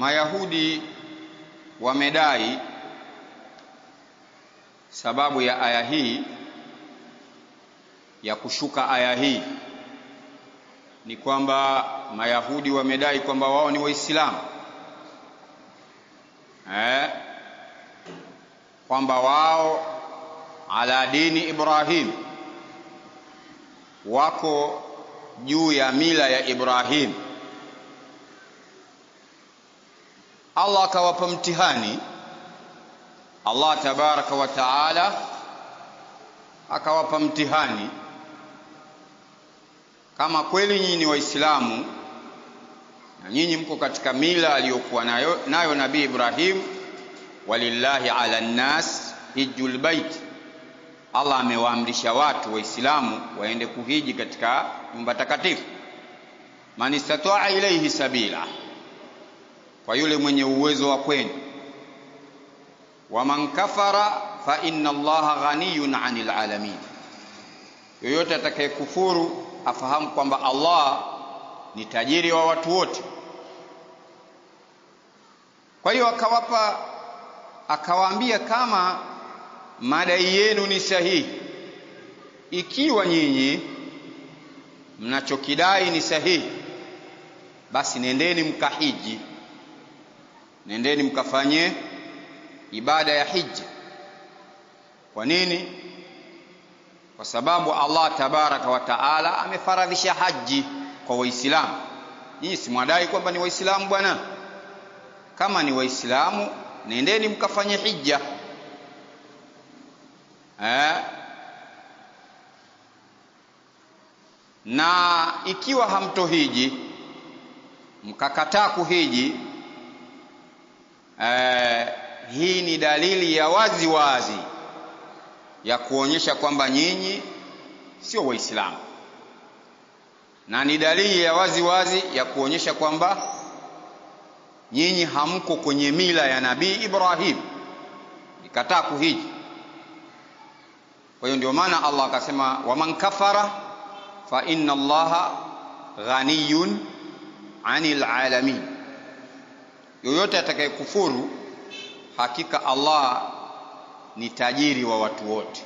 Mayahudi wamedai sababu ya aya hii, ya kushuka aya hii, ni kwamba Mayahudi wamedai kwamba wao ni Waislamu, kwamba wao ala dini Ibrahim, wako juu ya mila ya Ibrahim. Allah akawapa mtihani, Allah tabaraka wa taala akawapa mtihani, kama kweli nyinyi ni Waislamu na nyinyi mko katika mila aliyokuwa nayo Nabii Ibrahim, walillahi ala nnas hijjul bait, Allah amewaamrisha watu Waislamu waende kuhiji katika nyumba takatifu, man istata'a ilayhi sabila, kwa yule mwenye uwezo wa kwenda. Wa man kafara fa inna Allaha ghaniyun 'anil alamin, yoyote atakayekufuru afahamu kwamba Allah ni tajiri wa watu wote. Kwa hiyo akawaambia, kama madai yenu ni sahihi, ikiwa nyinyi mnachokidai ni sahihi, basi nendeni mkahiji, nendeni mkafanye ibada ya hija. Kwa nini? Kwa sababu Allah tabaraka wa taala amefaradhisha haji kwa Waislamu. Nyinyi si mwadai kwamba ni Waislamu bwana? Kama ni Waislamu, nendeni mkafanye hija. Na ikiwa hamtohiji, mkakataa kuhiji, hii ni dalili ya wazi wazi ya kuonyesha kwamba nyinyi sio Waislamu, na ni dalili ya wazi wazi ya kuonyesha kwamba nyinyi hamko kwenye mila ya Nabii Ibrahim, ikataa kuhiji. Kwa hiyo ndio maana Allah akasema, wa man kafara fa inna Allaha ghaniyun 'anil alamin, yoyote atakayekufuru, hakika Allah ni tajiri wa watu wote.